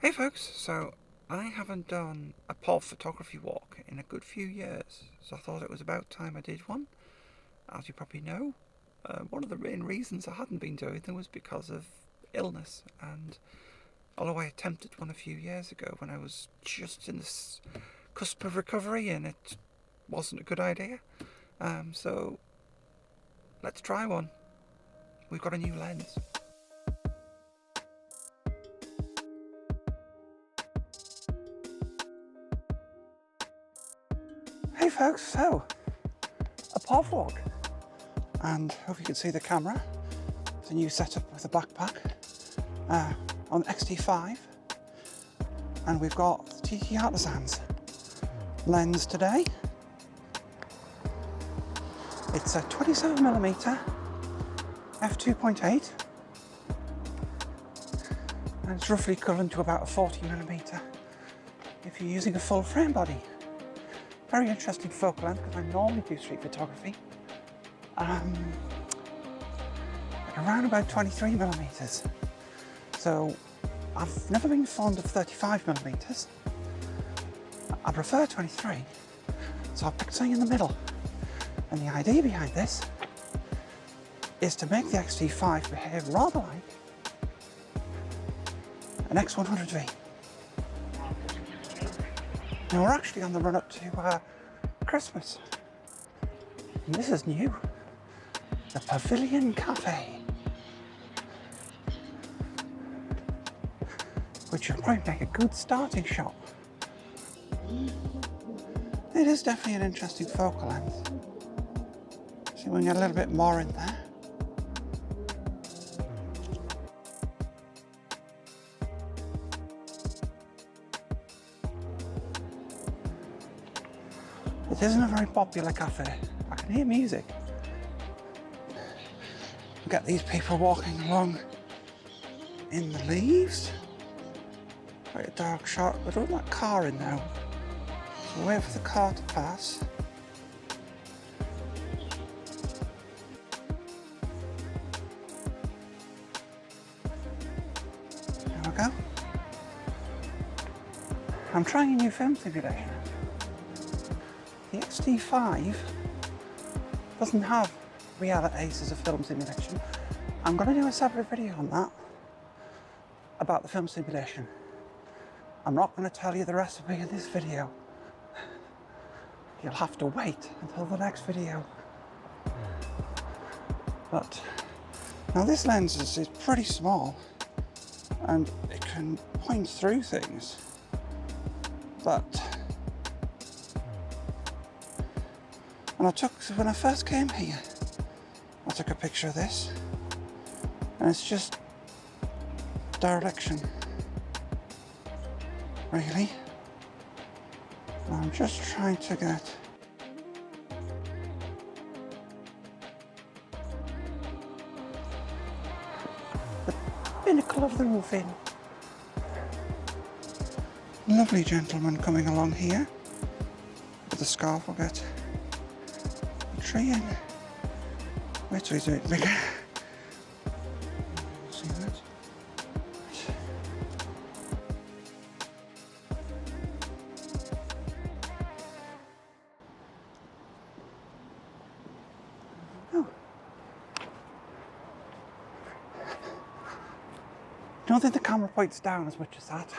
Hey folks, so I haven't done a POV photography walk in a good few years, so I thought it was about time I did one. As you probably know, one of the main reasons I hadn't been doing them was because of illness, and although I attempted one a few years ago when I was just in this cusp of recovery and it wasn't a good idea, so let's try one. We've got a new lens. Hey folks, so a POV walk, and hope you can see the camera. It's a new setup with a backpack on XT5, and we've got the TT Artisan's lens today. It's a 27mm f2.8, and it's roughly equivalent to about a 40mm if you're using a full frame body. Very interesting focal length because I normally do street photography. Around about 23mm. So I've never been fond of 35mm. I prefer 23. So I've picked something in the middle. And the idea behind this is to make the XT5 behave rather like an X100V. Now we're actually on the run up to Christmas, and this is new, the Pavilion Cafe, which will probably make a good starting shot. It is definitely an interesting focal length. See if we can get a little bit more in there. It isn't a very popular cafe. I can hear music. We get these people walking along in the leaves. Quite a dark shot. I don't want that car in now. So wait for the car to pass. There we go. I'm trying a new film simulation. The XT5 doesn't have Reala Ace as a film simulation. I'm going to do a separate video on that, about the film simulation. I'm not going to tell you the recipe in this video. You'll have to wait until the next video. But now this lens is pretty small and it can point through things, but when I first came here, I took a picture of this, and it's just direction, really. And I'm just trying to get the pinnacle of the roof in. Lovely gentleman coming along here with the scarf. Will get tree in. Wait till we do it bigger. See that? Oh. I don't think the camera points down as much as that,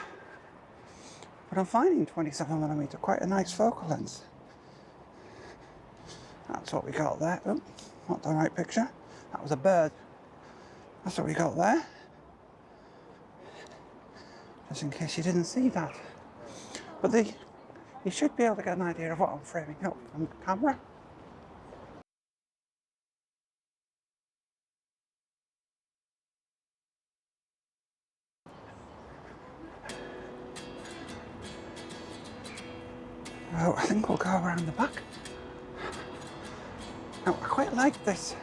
but I'm finding 27mm quite a nice focal length. That's what we got there. Oh, not the right picture. That was a bird. That's what we got there. Just in case you didn't see that. But you should be able to get an idea of what I'm framing up on the camera. Oh, I think we'll go around the back. Now, I quite like this.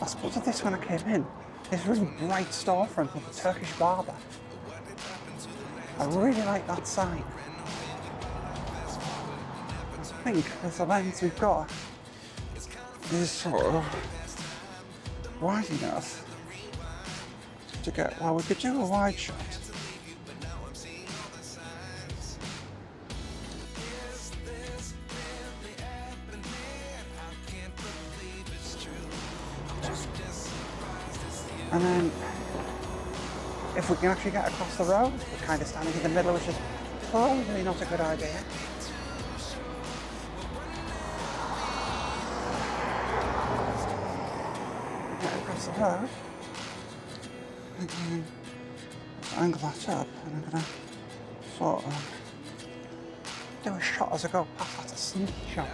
I spotted this when I came in. This really bright storefront with a Turkish barber. I really like that sign. I think with the lens we've got is sort of wide enough to get, well, we could do a wide shot. And then, if we can actually get across the road, we're kind of standing in the middle, which is probably not a good idea. Get across the road, and then angle that up, and I'm going to sort of do a shot as I go past. That's a sneaky shot.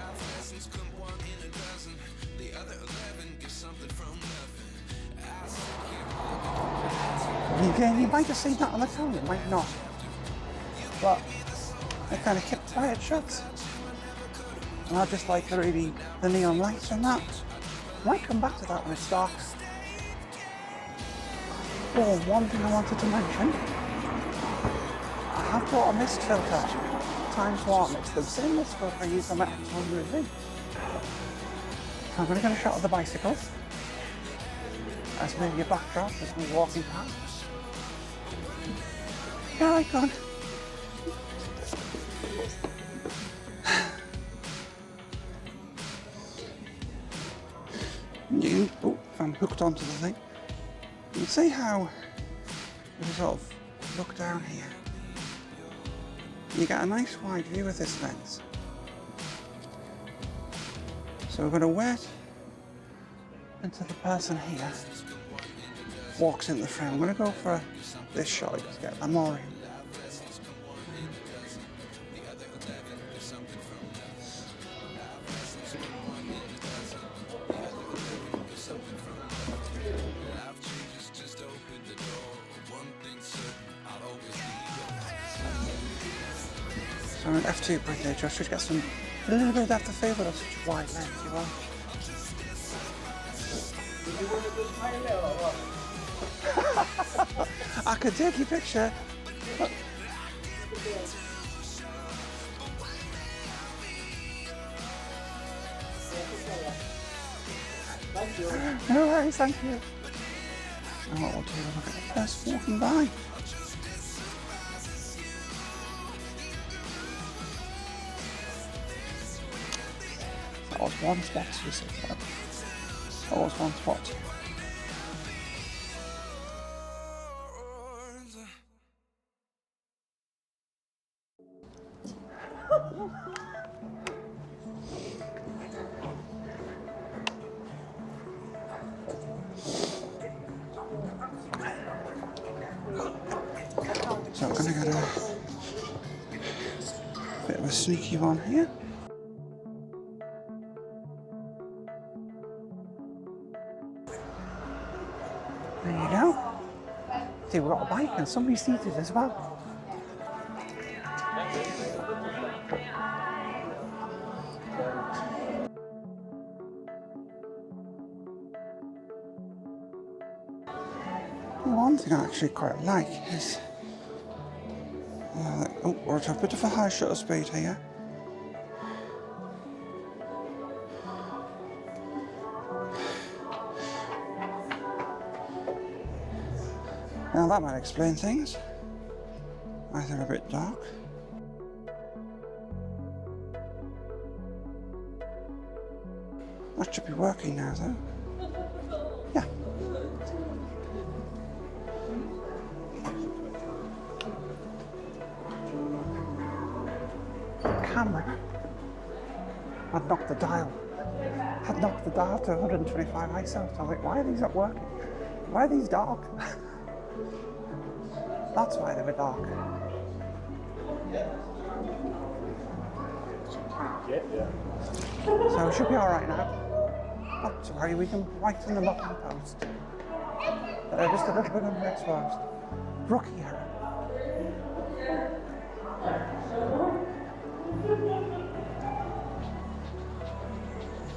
Again, you might have seen that on the camera, you might not. But they kind of kept quiet shots. And I just like the neon lights and that. Might come back to that when it's dark. Oh, one thing I wanted to mention. I have brought a mist filter. Times One. It's the same mist filter I use on my Amazon movie. So I'm going to get a shot of the bicycle. As maybe a backdrop as we're walking past. Yeah, I can. Oh, I'm hooked onto the thing. You can see how we sort of look down here. You get a nice wide view of this lens. So we're going to wait until the person here walks in the frame. I'm going to go for this shot to get them more in. So I'm at f2 point there, just to get a little bit of depth of field with such a wide lens, you know. I could take your picture. No worries, thank you. And what we'll do is look at the person walking by. That was one spot, you see that. That was one spot. So I'm going to get a bit of a sneaky one here. There you go. See, we've got a bike and somebody's seated as well. One thing I actually quite like is we're at a bit of a high shutter speed here. Now that might explain things. Either a bit dark. That should be working now though. Yeah. Camera had knocked the dial. Had knocked the dial to 125 ISO. So I was like, why are these not working? Why are these dark? That's why they were dark. So it should be alright now. Not to worry, we can whiten them up in post. Just a little bit underexposed. Rookie error.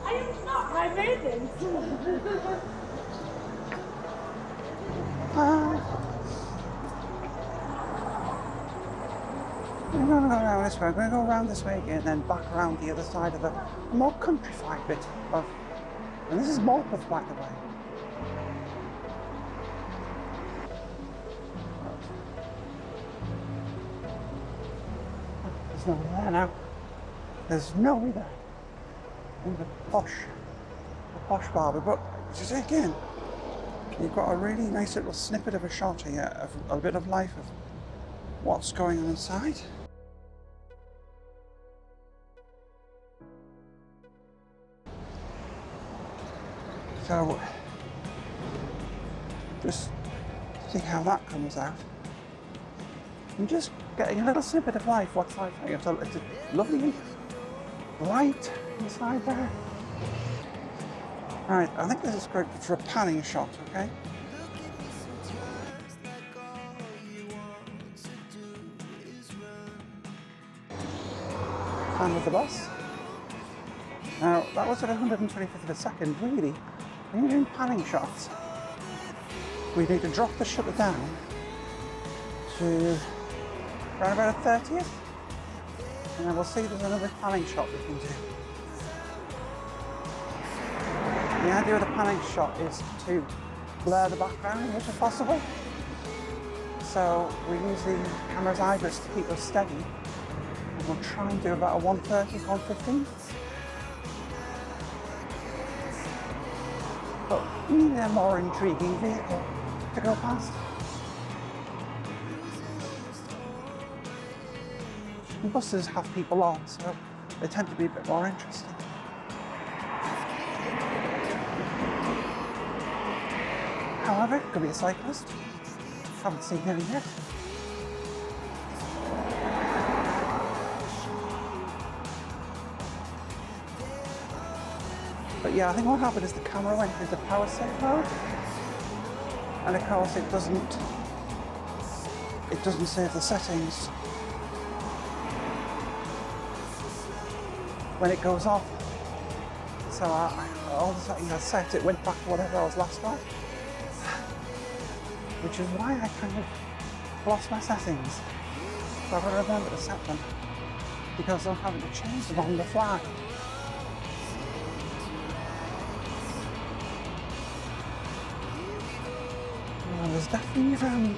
I am not my maiden. I'm going to go around this way. I'm going to go around this way again, and then back around the other side of the more countrified bit of. And this is Morpeth, by the way. There's nobody there now. There's nobody there. In the posh barber. But just again, You've got a really nice little snippet of a shot here of a bit of life of what's going on inside. So just see how that comes out. I'm just getting a little snippet of life, what's life like. It's a lovely light inside there. Right, I think this is great for a panning shot, okay? Pan with the bus. Now, that was at 125th of a second, really. When you're doing panning shots, we need to drop the shutter down to around about a 30th, and then we'll see there's another panning shot we can do. The idea of the panning shot is to blur the background if possible. So we use the camera's iris to keep us steady, and we'll try and do about a 130, 115. But we need a more intriguing vehicle to go past. And buses have people on, so they tend to be a bit more interesting. However, it could be a cyclist. Haven't seen any yet. But yeah, I think what happened is the camera went into power save mode, and of course it doesn't save the settings when it goes off. So all the settings I set, it went back to whatever I was last on. Which is why I kind of lost my settings. So I've got to remember to set them, because I'm having to change them on the fly. Well, there's definitely nothing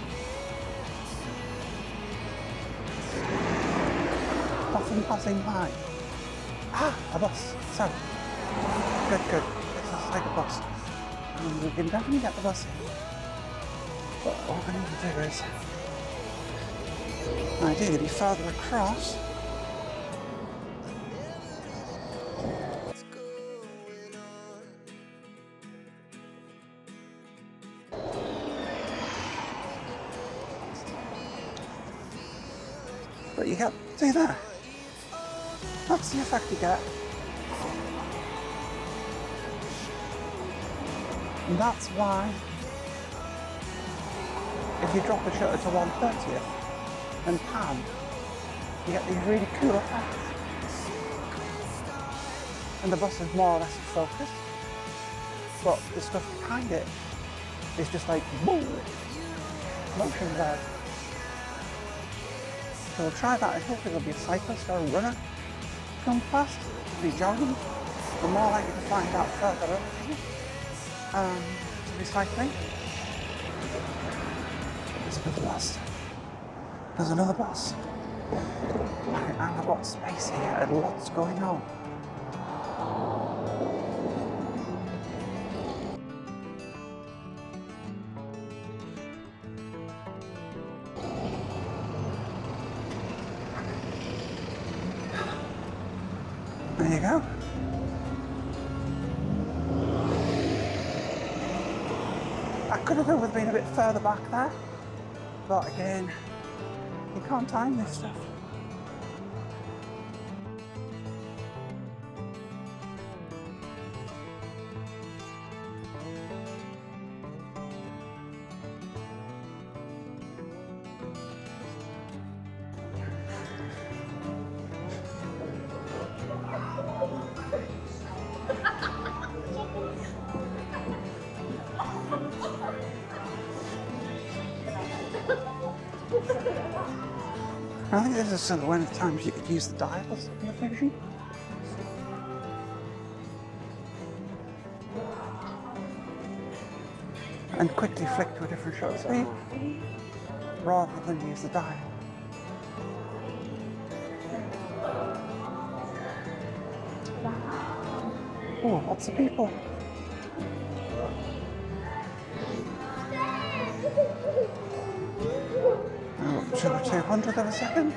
passing by. Ah, a bus. So, good. Let's take a bus. And we can definitely get the bus in. But what I need to do is ideally further across. But you get, see there? That's the effect you get. And that's why if you drop the shutter to 1/30th and pan, you get these really cool effects. And the bus is more or less focused, but the stuff behind it is just like boom, motion blur. So we'll try that, and hopefully there'll be a cyclist or a runner come past, be jogging. We're more likely to find out further over here to be cycling. There's another bus. There's another bus. And I've got space here and lots going on. There you go. I could have done with being a bit further back there, but again, you can't time this stuff. I think this is sort of one of the times you could use the dials in the vision. And quickly flick to a different shutter speed, rather than use the dial. Oh, lots of people. 200th of a second.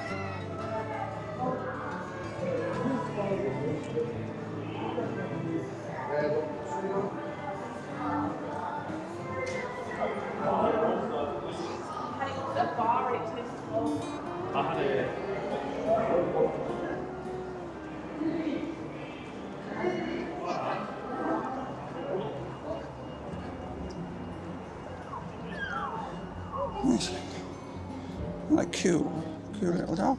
Nice. Like cool little dog.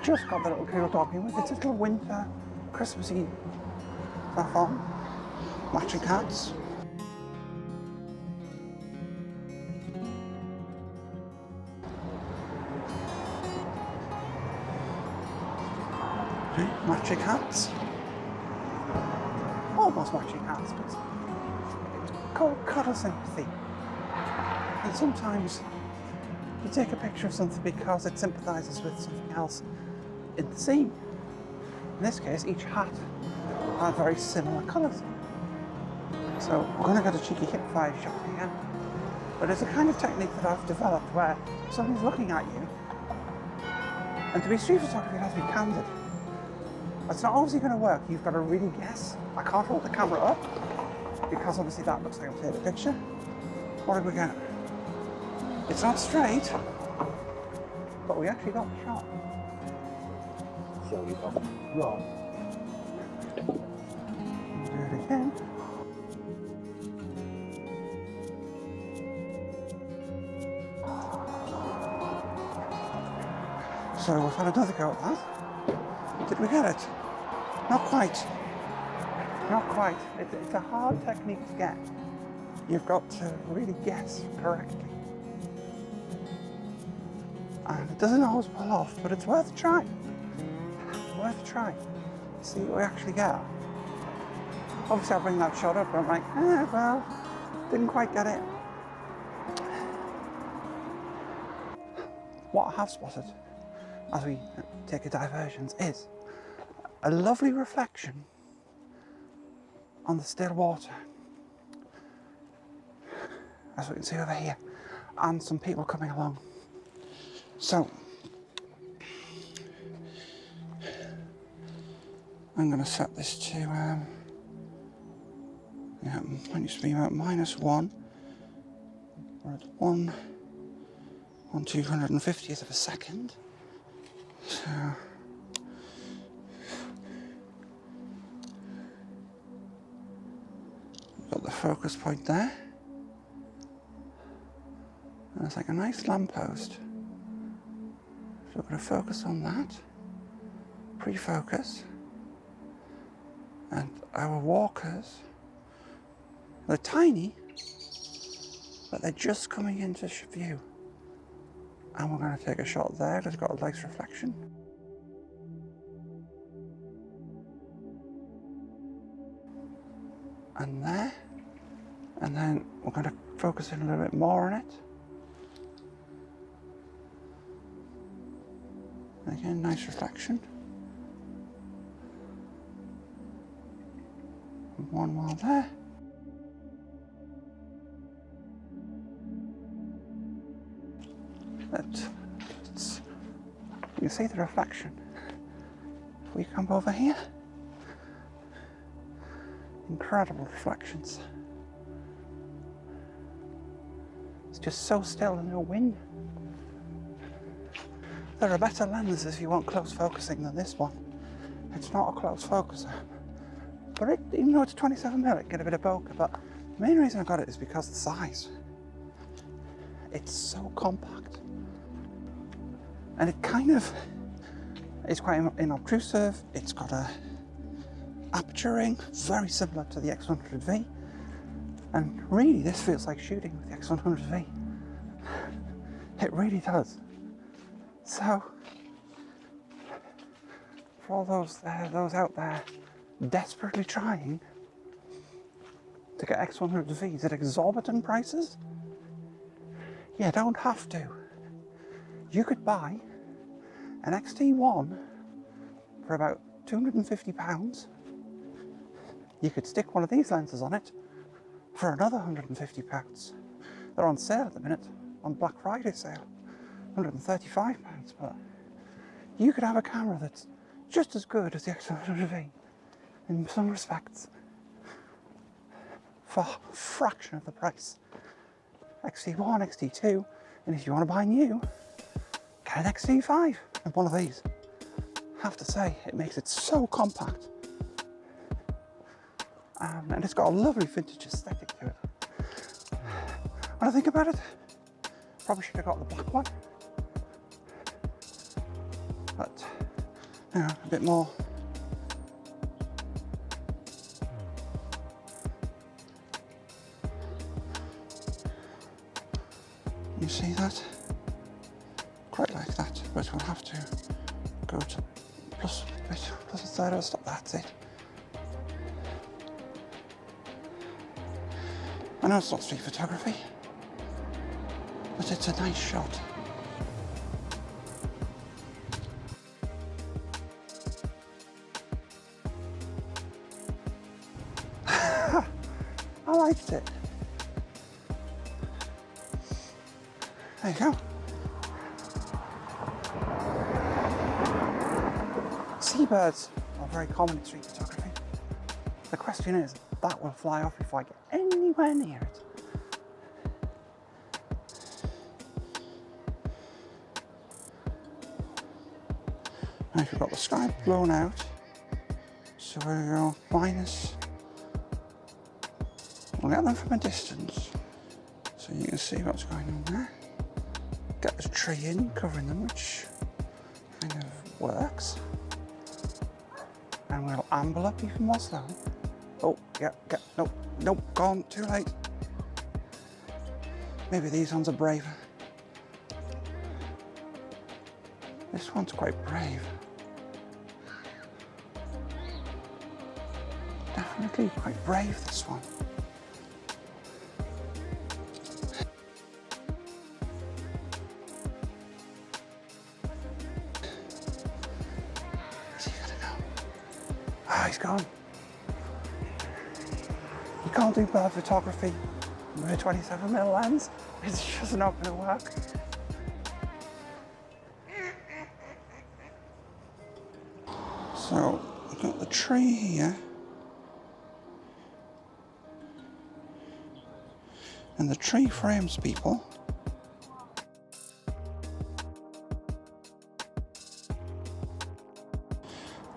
Just got the little cool dog in with its little winter Christmassy stuff on. Matching hats. Matching hats. Almost matching hats, but it's called cuddle sympathy. And sometimes you take a picture of something because it sympathises with something else in the scene. In this case, each hat had very similar colours. So we're going to get a cheeky hip fire shot here. But it's a kind of technique that I've developed where somebody's looking at you, and to be street photography, it has to be candid. It's not obviously going to work. You've got to really guess. I can't hold the camera up because obviously that looks like I'm taking a picture. What did we get? It's not straight, but we actually got the shot. So you got wrong. Do it again. So we've had another go at that. Did we get it? Not quite. Not quite. It's a hard technique to get. You've got to really guess correctly. And it doesn't always pull off, but it's worth a try. Worth a try. See what we actually get. Obviously I'll bring that shot up, but I'm like, well, didn't quite get it. What I have spotted as we take a diversions is a lovely reflection on the still water, as we can see over here, and some people coming along. So I'm going to set this to it used to be about -1. We're at 1/250th of a second. So got the focus point there. And it's like a nice lamppost. So we're going to focus on that. Pre-focus. And our walkers, they're tiny, but they're just coming into view. And we're going to take a shot there. It's got a nice reflection. And there. And then we're going to focus in a little bit more on it. And again, nice reflection. And one more there. You can see the reflection. If we come over here, incredible reflections. It's just so still and no wind. There are better lenses if you want close focusing than this one. It's not a close focuser. But even though it's 27mm, it get a bit of bokeh, but the main reason I got it is because of the size. It's so compact. And it kind of is quite inobtrusive. It's got a aperture ring, very similar to the X100V. And really, this feels like shooting with the X100V. It really does. So, for all those out there desperately trying to get X100Vs at exorbitant prices, you don't have to. You could buy an XT1 for about £250. You could stick one of these lenses on it for another £150. They're on sale at the minute, on Black Friday sale, £135. But you could have a camera that's just as good as the X100V in some respects for a fraction of the price. XT1, XT2, and if you want to buy new, get an XT5 and one of these. I have to say, it makes it so compact. And it's got a lovely vintage aesthetic to it. When I think about it, probably should have got the black one. But, you know, a bit more. You see that? Quite like that, but we'll have to go to plus a third, stop, that's it. I know it's not street photography, but it's a nice shot. I liked it. There you go. Seabirds are very common in street photography. The question is, that will fly off if I get anywhere near it. Now we've got the sky blown out, so we'll go minus. We'll get them from a distance, so you can see what's going on there. Get the tree in, covering them, which kind of works. And we'll amble up even more slowly. Oh, yeah, nope, gone, too late. Maybe these ones are braver. This one's quite brave. Definitely quite brave, this one. Where's he gonna go? Ah, he's gone. You can't do bird photography with a 27mm lens. It's just not going to work. So we've got the tree here, and the tree frames people.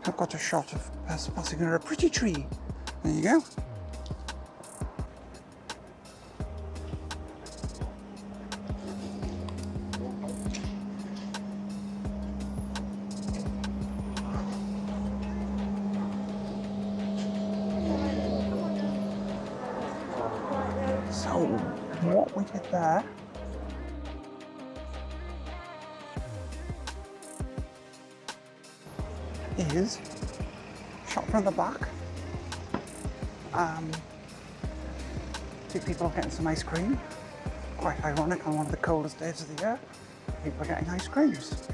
I've got a shot of us passing under a pretty tree. There you go. So what we did there is shot from the back. Two people getting some ice cream. Quite ironic on one of the coldest days of the year. People are getting ice creams.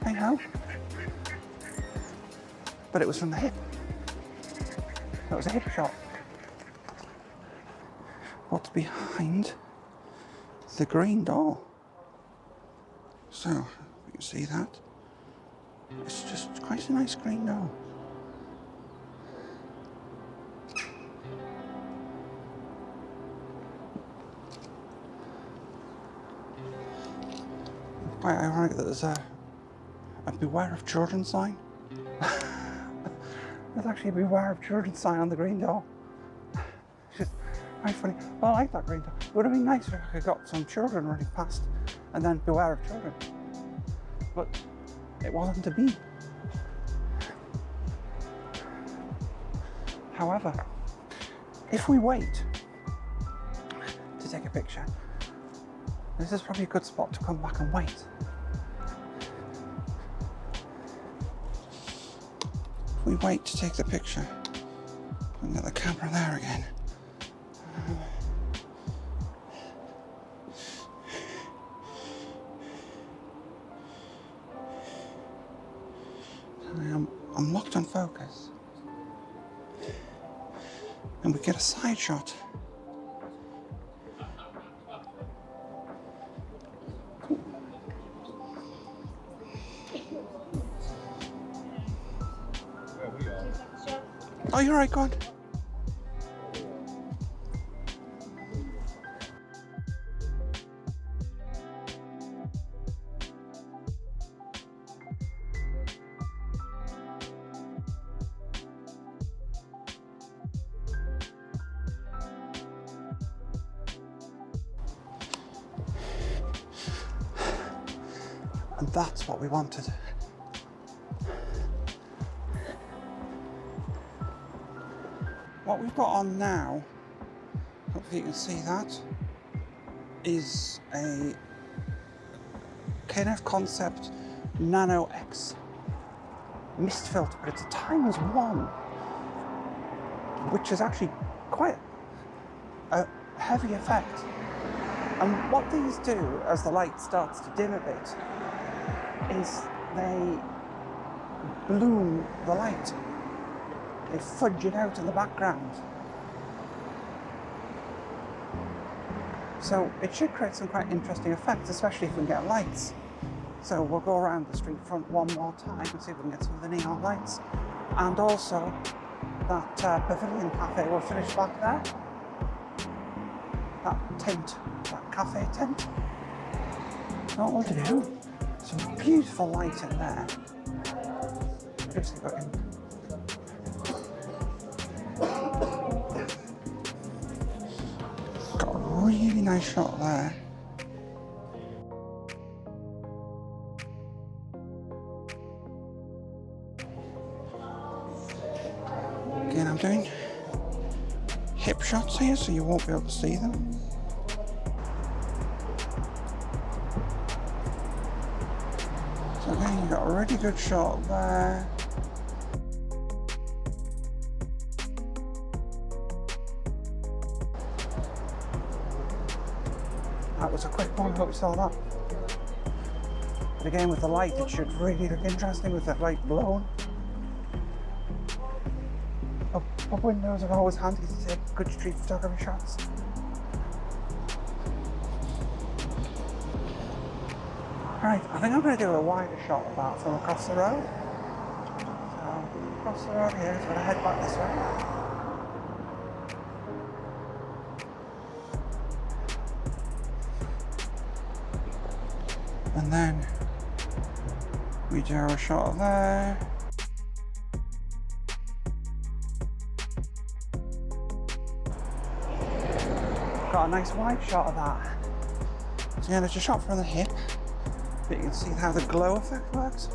Hey ho. But it was from the hip. It was a hip shot. What's behind the green door? So, you can see that. It's just quite a nice green door. Quite ironic that there's a beware of children sign. There's actually a beware of children sign on the green door. It's just very funny. Well, I like that green door. It would have been nicer if I could got some children running past and then beware of children. But it wasn't to be. However, if we wait to take a picture, this is probably a good spot to come back and wait. If we wait to take the picture, and get the camera there again. I'm locked on focus. And we get a side shot Oh, you're right, go on. And that's what we wanted. What we've got on now, hopefully you can see that, is a KNF Concept Nano X mist filter, but it's a times one, which is actually quite a heavy effect. And what these do as the light starts to dim a bit is they bloom the light. They fudge it out in the background. So it should create some quite interesting effects, especially if we can get lights. So we'll go around the street front one more time and see if we can get some of the neon lights. And also that pavilion cafe will finish back there. That tent, that cafe tent. So what we'll do, some beautiful light in there. Just got in. Got a really nice shot there. Again, I'm doing hip shots here, so you won't be able to see them. So again, you've got a really good shot there. That was a quick one, hope you saw that. But again, with the light, it should really look interesting with that light blown. Up windows are always handy to take good street photography shots. Right, I think I'm going to do a wider shot of that from across the road. So, across the road here, so I'm going to head back this way. And then we do a shot there. Got a nice wide shot of that. So yeah, there's a shot from the hip, but you can see how the glow effect works.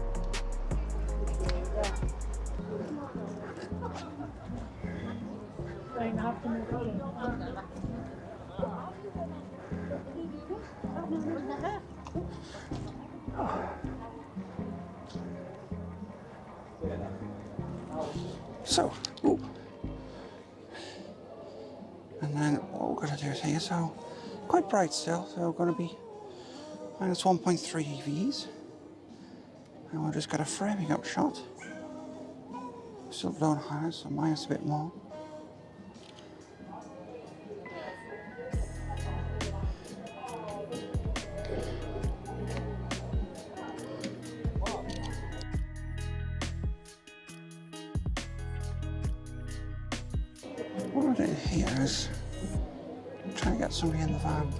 So, ooh. And then what we're going to do is here, so quite bright still, so we're going to be minus 1.3 EVs. And we'll just get a framing up shot. Still blown higher, so minus a bit more. What we're doing here is trying to get somebody in the van.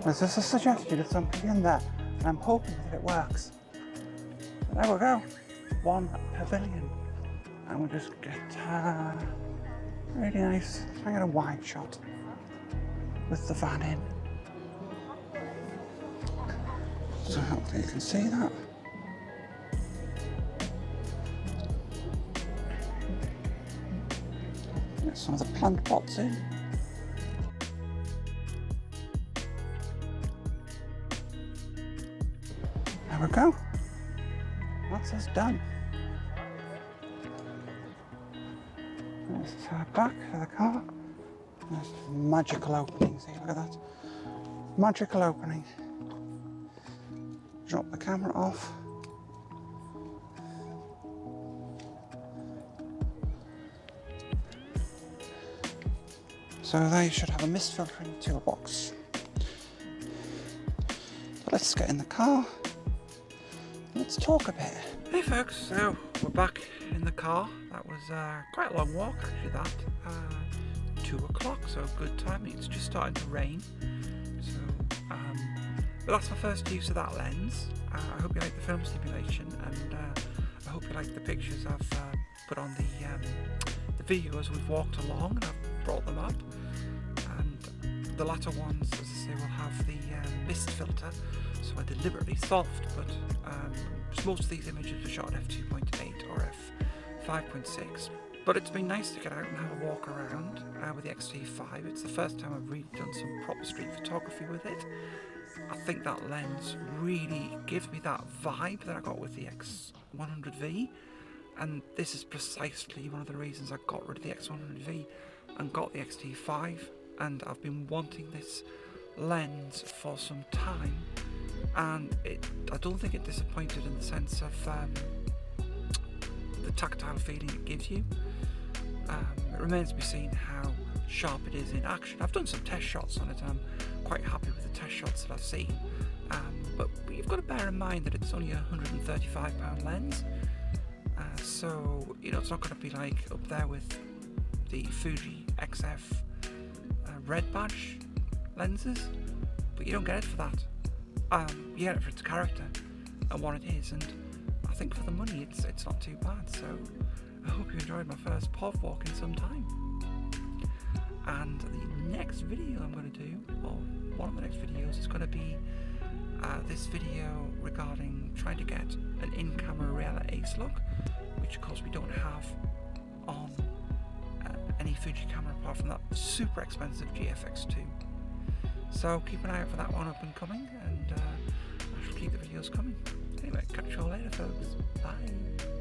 There's just a suggestion of somebody in there, and I'm hoping that it works. But there we go, one pavilion, and we'll just get really nice. I get a wide shot with the van in, so hopefully you can see that. Get some of the plant pots in. There we go. That's us done. There's the back of the car. There's magical opening. See, look at that. Magical opening. Drop the camera off. So they should have a mist filtering toolbox. But let's get in the car let's talk a bit. Hey folks, so we're back in the car. That was quite a long walk, actually that. 2 o'clock, so good timing. It's just starting to rain. So, but that's my first use of that lens. I hope you like the film stimulation, and I hope you like the pictures I've put on the video as we've walked along, and I've brought them up. And the latter ones, as I say, will have the mist filter, so I deliberately soft, but most of these images were shot at f2.8 or f5.6. But it's been nice to get out and have a walk around with the XT5. It's the first time I've really done some proper street photography with it. I think that lens really gives me that vibe that I got with the X100V, and this is precisely one of the reasons I got rid of the X100V and got the XT5, and I've been wanting this lens for some time, and I don't think it disappointed in the sense of the tactile feeling it gives you. It remains to be seen how sharp it is in action. I've done some test shots on it, and I'm quite happy with the test shots that I've seen, but you've got to bear in mind that it's only a £135 lens, so you know it's not going to be like up there with the Fuji XF red badge lenses, but you don't get it for that. You get it for its character and what it is, and I think for the money it's not too bad. So I hope you enjoyed my first POV walk in some time. And the next video I'm going to do, or one of the next videos, is going to be this video regarding trying to get an in-camera Reala Ace look, which of course we don't have on any Fuji camera apart from that super expensive GFX2. So keep an eye out for that one up and coming, and I shall keep the videos coming. Anyway, catch you all later folks, bye.